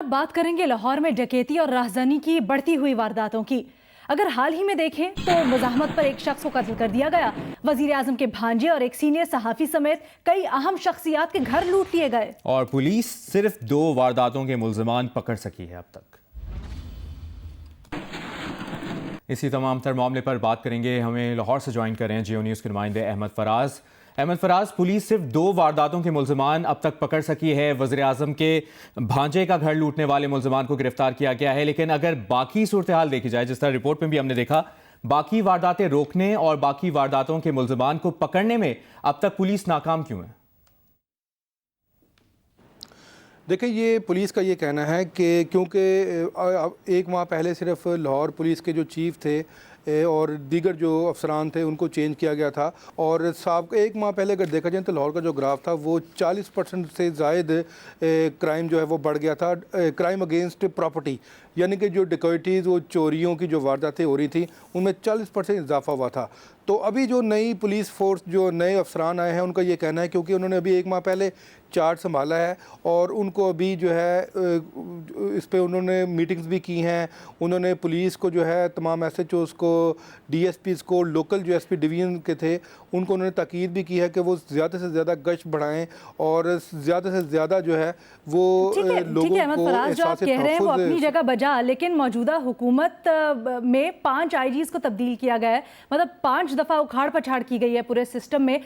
अब बात करेंगे लाहौर में डकैती और राहज़नी की बढ़ती हुई वारदातों की। अगर हाल ही में देखें तो मुज़ाहमत पर एक शख्स को कत्ल कर दिया गया। वज़ीर आज़म के भांजे और एक सीनियर सहाफ़ी समेत कई अहम शख्सियात के घर लूट लिए गए और पुलिस सिर्फ 2 वारदातों के मुल्ज़िमान पकड़ सकी है अब तक। इसी तमाम तर मामले पर बात करेंगे। हमें लाहौर से ज्वाइन कर रहे हैं जियो न्यूज़ के नुमाइंदे अहमद फराज। पुलिस सिर्फ 2 वारदातों के मुल्ज़िमान अब तक पकड़ सकी है। वज़ीर आज़म के भांजे का घर लूटने वाले मुल्ज़िमान को गिरफ्तार किया गया है, लेकिन अगर बाकी सूरत हाल देखी जाए, जिस तरह रिपोर्ट में भी हमने देखा, बाकी वारदातें रोकने और बाकी वारदातों के मुल्ज़िमान को पकड़ने में अब तक पुलिस नाकाम क्यों है? देखिए, ये पुलिस का ये कहना है कि क्योंकि एक माह पहले सिर्फ लाहौर पुलिस के जो चीफ़ थे और दीगर जो अफसरान थे उनको चेंज किया गया था, और साहब एक माह पहले अगर देखा जाए तो लाहौर का जो ग्राफ था वो 40% से ज़ायद क्राइम जो है वो बढ़ गया था। क्राइम अगेंस्ट प्रॉपर्टी, यानी कि जो डिकॉइटीज़, वो चोरियों की जो वारदातें हो रही थी उनमें 40% इजाफा हुआ था। तो अभी जो नई पुलिस फोर्स, जो नए अफसरान आए हैं, उनका ये कहना है, क्योंकि उन्होंने अभी एक माह पहले चार्ज संभाला है और उनको अभी जो है इस पे उन्होंने मीटिंग्स भी की हैं। उन्होंने पुलिस को जो है तमाम SHOs को, DSPs को, लोकल जो SP डिवीज़न के थे उनको उन्होंने ताकीद भी की है कि वो ज़्यादा से ज़्यादा गश्त बढ़ाएं और ज़्यादा से ज़्यादा जो है वो लोगों अहमद फराज, जो आप कह रहे हैं वो अपनी जगह बजा, लेकिन मौजूदा हुकूमत में 5 IGs को तब्दील किया गया है। मतलब 5 दफ़ा उखाड़ पछाड़ की गई है पूरे सिस्टम में।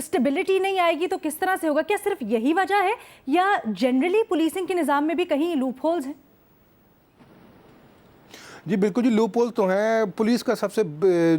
स्टेबिलिटी नहीं आएगी तो किस तरह से होगा? क्या सिर्फ यही वजह है या जनरली पुलिसिंग के निज़ाम में भी कहीं लूप होल्स हैं? जी बिल्कुल जी, लूप होल तो हैं। पुलिस का सबसे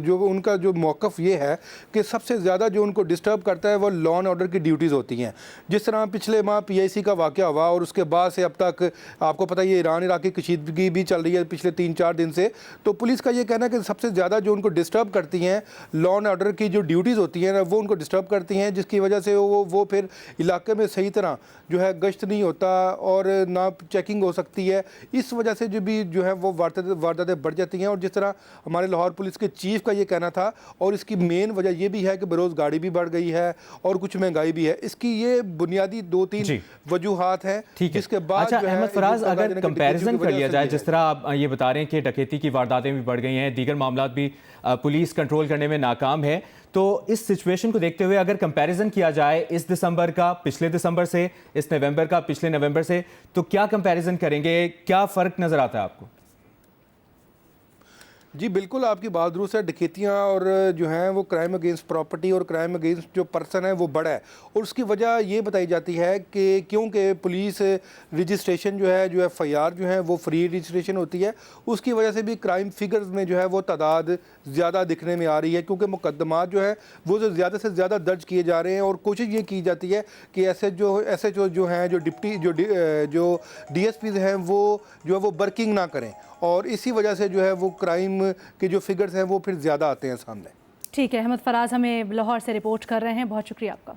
जो उनका जो मौक़िफ़ ये है कि सबसे ज़्यादा जो उनको डिस्टर्ब करता है वो लॉ एंड ऑर्डर की ड्यूटीज़ होती हैं। जिस तरह पिछले माह PIC का वाक़या हुआ और उसके बाद से अब तक आपको पता है ये ईरान इराक की कशीदगी भी चल रही है पिछले 3-4 दिन से। तो पुलिस का ये कहना है कि सबसे ज़्यादा जो उनको डिस्टर्ब करती हैं, लॉ एंड ऑर्डर की जो ड्यूटीज़ होती हैं ना, वो उनको डिस्टर्ब करती हैं, जिसकी वजह से वो फिर इलाके में सही तरह जो है गश्त नहीं होता और ना चेकिंग हो सकती है। इस वजह से जो है वो वारदातें बढ़ जाती हैं। और जिस तरह हमारे लाहौर पुलिस के चीफ का ये कहना था, और इसकी मेन वजह ये भी है कि बेरोज़गारी भी बढ़ गई है और कुछ महंगाई भी है। इसकी ये बुनियादी 2-3 वजूहात हैं। इसके बाद अच्छा अहमद फराज, अगर कंपैरिजन कर लिया जाए, जिस तरह आप ये बता रहे हैं कि डकैती की वारदातें भी बढ़ गई हैं, दीगर मामला भी पुलिस कंट्रोल करने में नाकाम है, तो इस सिचुएशन को देखते हुए अगर कंपैरिजन किया जाए इस दिसंबर का पिछले दिसंबर से, इस नवंबर का पिछले नवंबर से, तो क्या कंपैरिजन करेंगे? क्या फ़र्क नज़र आता है आपको? जी बिल्कुल, आपकी बात दुरुस्त है। डकैतियाँ और जो हैं वो क्राइम अगेंस्ट प्रॉपर्टी और क्राइम अगेंस्ट जो पर्सन है वो बढ़ा है, और उसकी वजह ये बताई जाती है कि क्योंकि पुलिस रजिस्ट्रेशन जो है, जो FIR जो है वो फ्री रजिस्ट्रेशन होती है। उसकी वजह से भी क्राइम फिगर्स में जो है वो तादाद ज़्यादा दिखने में आ रही है, क्योंकि मुकदमात जो है वो जो ज़्यादा से ज़्यादा दर्ज किए जा रहे हैं। और कोशिश ये की जाती है कि SHO जो हैं, जो DSPs हैं, वो जो है वो वर्किंग ना करें, और इसी वजह से जो है वो क्राइम के जो फिगर्स हैं वो फिर ज़्यादा आते हैं सामने। ठीक है, अहमद फराज हमें लाहौर से रिपोर्ट कर रहे हैं, बहुत शुक्रिया आपका।